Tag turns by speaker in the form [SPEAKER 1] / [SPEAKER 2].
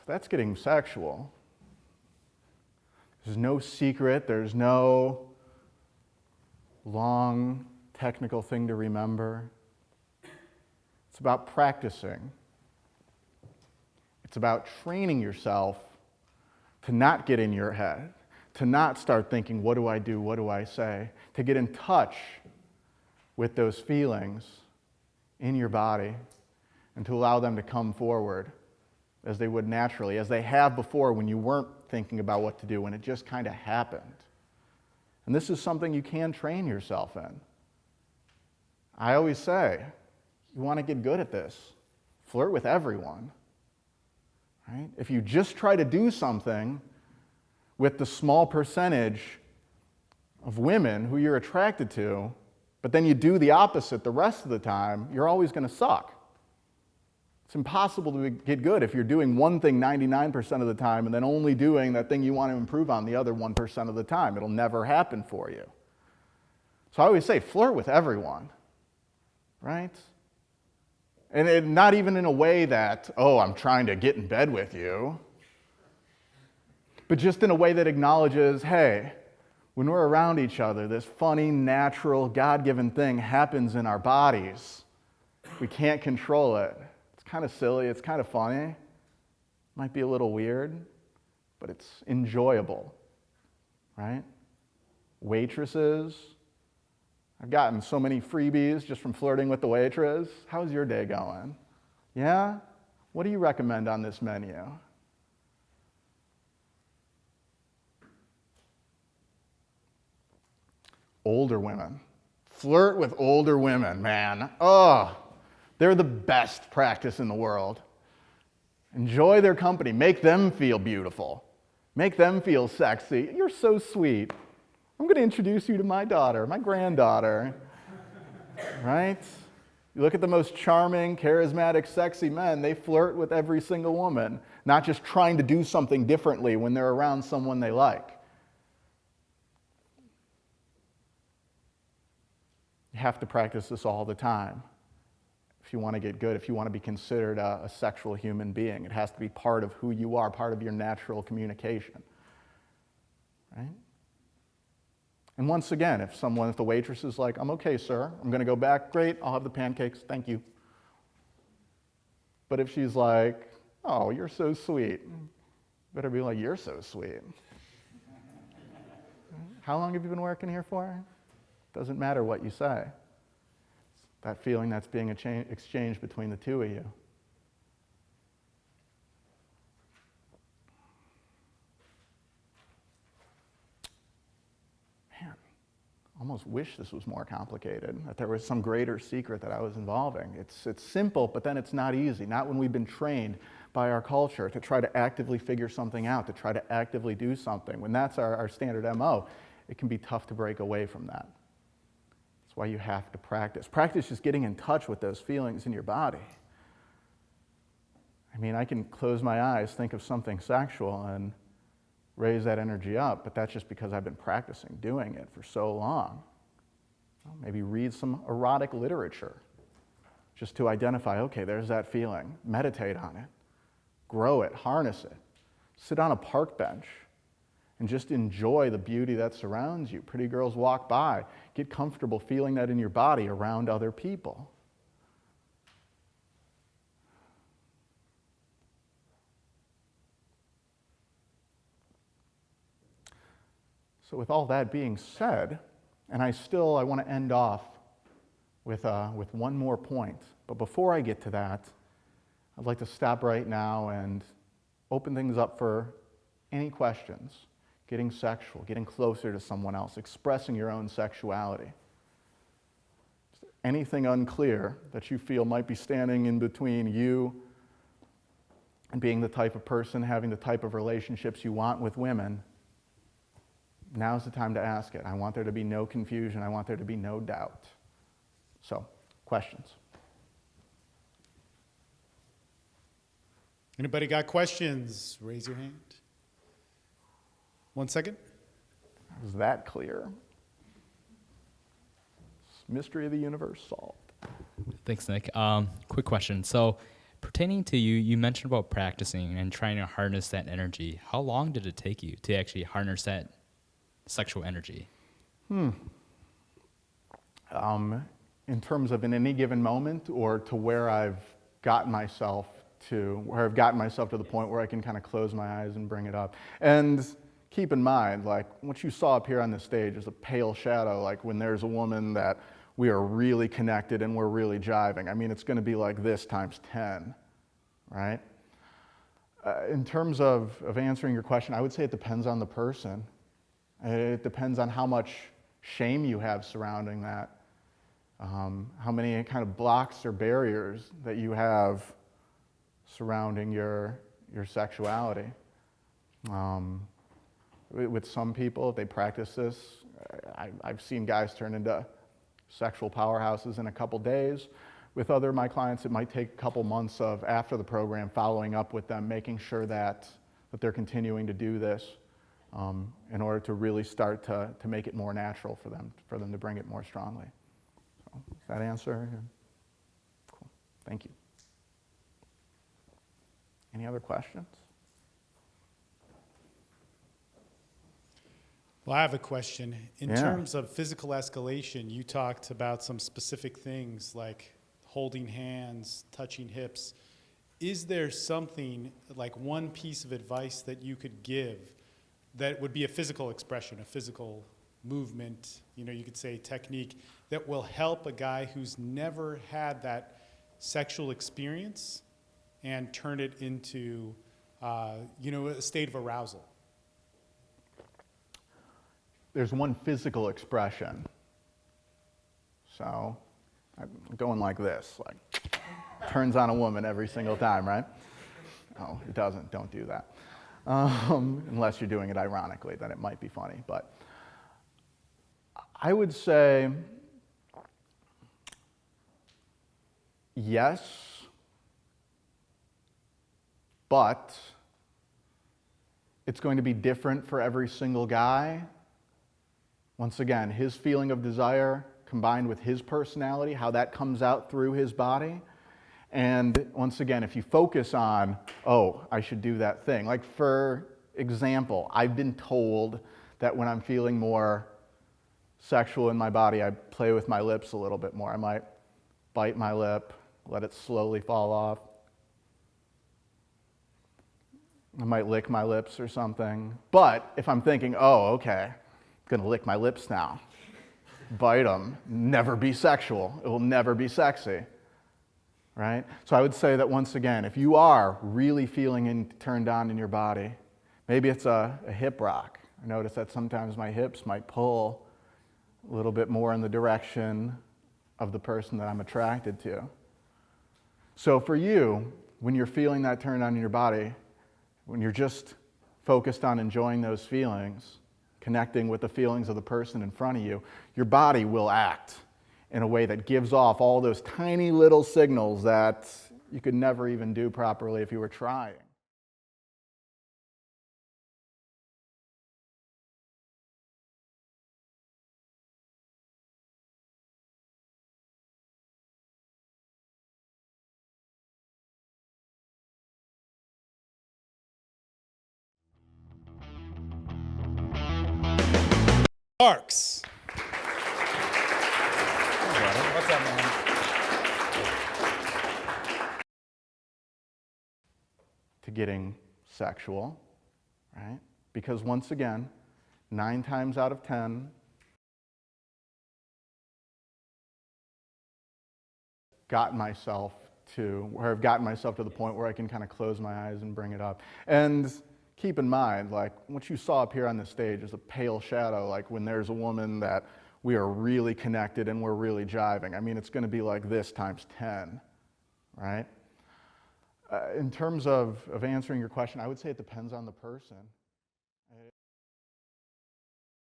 [SPEAKER 1] that's getting sexual. There's no secret, there's no long technical thing to remember. It's about practicing. It's about training yourself to not get in your head, to not start thinking, what do I do, what do I say? To get in touch with those feelings in your body and to allow them to come forward as they would naturally, as they have before when you weren't thinking about what to do, when it just kind of happened. And this is something you can train yourself in. I always say, you want to get good at this, flirt with everyone. Right? If you just try to do something with the small percentage of women who you're attracted to, but then you do the opposite the rest of the time, you're always going to suck. It's impossible to get good if you're doing one thing 99% of the time and then only doing that thing you want to improve on the other 1% of the time. It'll never happen for you. So I always say, flirt with everyone, right? And not even in a way that, oh, I'm trying to get in bed with you, but just in a way that acknowledges, hey, when we're around each other, this funny, natural, God-given thing happens in our bodies. We can't control it. It's kind of silly, it's kind of funny, might be a little weird, but it's enjoyable, right? Waitresses, I've gotten so many freebies just from flirting with the waitress. How's your day going? Yeah? What do you recommend on this menu? Older women. Flirt with older women, man. Oh, they're the best practice in the world. Enjoy their company. Make them feel beautiful. Make them feel sexy. You're so sweet. I'm going to introduce you to my daughter, my granddaughter. Right? You look at the most charming, charismatic, sexy men, they flirt with every single woman, not just trying to do something differently when they're around someone they like. You have to practice this all the time if you want to get good, if you want to be considered a sexual human being. It has to be part of who you are, part of your natural communication. Right? And once again, if the waitress is like, I'm okay, sir, I'm going to go back, great, I'll have the pancakes, thank you. But if she's like, oh, you're so sweet, better be like, you're so sweet. How long have you been working here for? Doesn't matter what you say. It's that feeling that's being exchanged between the two of you. Almost wish this was more complicated, that there was some greater secret that I was involving. It's simple, but then it's not easy. Not when we've been trained by our culture to try to actively figure something out, to try to actively do something. When that's our standard MO, it can be tough to break away from that. That's why you have to practice. Practice just getting in touch with those feelings in your body. I mean, I can close my eyes, think of something sexual, and raise that energy up, but that's just because I've been practicing doing it for so long. Well, maybe read some erotic literature just to identify, okay, there's that feeling. Meditate on it. Grow it. Harness it. Sit on a park bench and just enjoy the beauty that surrounds you. Pretty girls walk by. Get comfortable feeling that in your body around other people. So with all that being said, and I want to end off with one more point. But before I get to that, I'd like to stop right now and open things up for any questions. Getting sexual, getting closer to someone else, expressing your own sexuality. Anything unclear that you feel might be standing in between you and being the type of person, having the type of relationships you want with women, now's the time to ask it. I want there to be no confusion. I want there to be no doubt. So, questions?
[SPEAKER 2] Anybody got questions? Raise your hand. 1 second.
[SPEAKER 1] Is that clear? Mystery of the universe solved.
[SPEAKER 3] Thanks, Nick. Quick question. So Pertaining to you, you mentioned about practicing and trying to harness that energy. How long did it take you to actually harness that sexual energy?
[SPEAKER 1] In terms of in any given moment, or to where I've gotten myself where I've gotten myself to the point where I can kind of close my eyes and bring it up. And keep in mind, like what you saw up here on the stage is a pale shadow, like when there's a woman that we are really connected and we're really jiving. I mean, it's going to be like this times 10, right? In terms of answering your question, I would say it depends on the person. It depends on how much shame you have surrounding that. How many kind of blocks or barriers that you have surrounding your sexuality. With some people, if they practice this, I've seen guys turn into sexual powerhouses in a couple days. With other of my clients, it might take a couple months of after the program, following up with them, making sure that they're continuing to do this in order to really start to make it more natural for them to bring it more strongly. So, does that answer? Cool. Thank you. Any other questions?
[SPEAKER 2] Well, I have a question. In
[SPEAKER 1] Yeah.
[SPEAKER 2] terms of physical escalation, you talked about some specific things like holding hands, touching hips. Is there something, like one piece of advice that you could give that would be a physical expression, a physical movement, you could say technique, that will help a guy who's never had that sexual experience and turn it into, a state of arousal?
[SPEAKER 1] There's one physical expression. So I'm going like this, like turns on a woman every single time, right? Oh, it doesn't. Don't do that. Unless you're doing it ironically, then it might be funny. But I would say yes, but it's going to be different for every single guy. Once again, his feeling of desire combined with his personality, how that comes out through his body. And once again, if you focus on, oh, I should do that thing. Like for example, I've been told that when I'm feeling more sexual in my body, I play with my lips a little bit more. I might bite my lip, let it slowly fall off. I might lick my lips or something. But if I'm thinking, oh, okay, I'm gonna lick my lips now, bite them, never be sexual. It will never be sexy, right? So I would say that once again, if you are really feeling turned on in your body, maybe it's a hip rock. I notice that sometimes my hips might pull a little bit more in the direction of the person that I'm attracted to. So for you, when you're feeling that turned on in your body, when you're just focused on enjoying those feelings, connecting with the feelings of the person in front of you, your body will act in a way that gives off all those tiny little signals that you could never even do properly if you were trying.
[SPEAKER 2] Parks.
[SPEAKER 3] What's up, man?
[SPEAKER 1] To getting sexual, right? Because once again, 9 times out of 10, gotten myself to where I've gotten myself to the point where I can kind of close my eyes and bring it up. And keep in mind, like what you saw up here on the stage is a pale shadow, like when there's a woman that we are really connected and we're really jiving. I mean, it's going to be like this times 10, right? In terms of answering your question, I would say it depends on the person.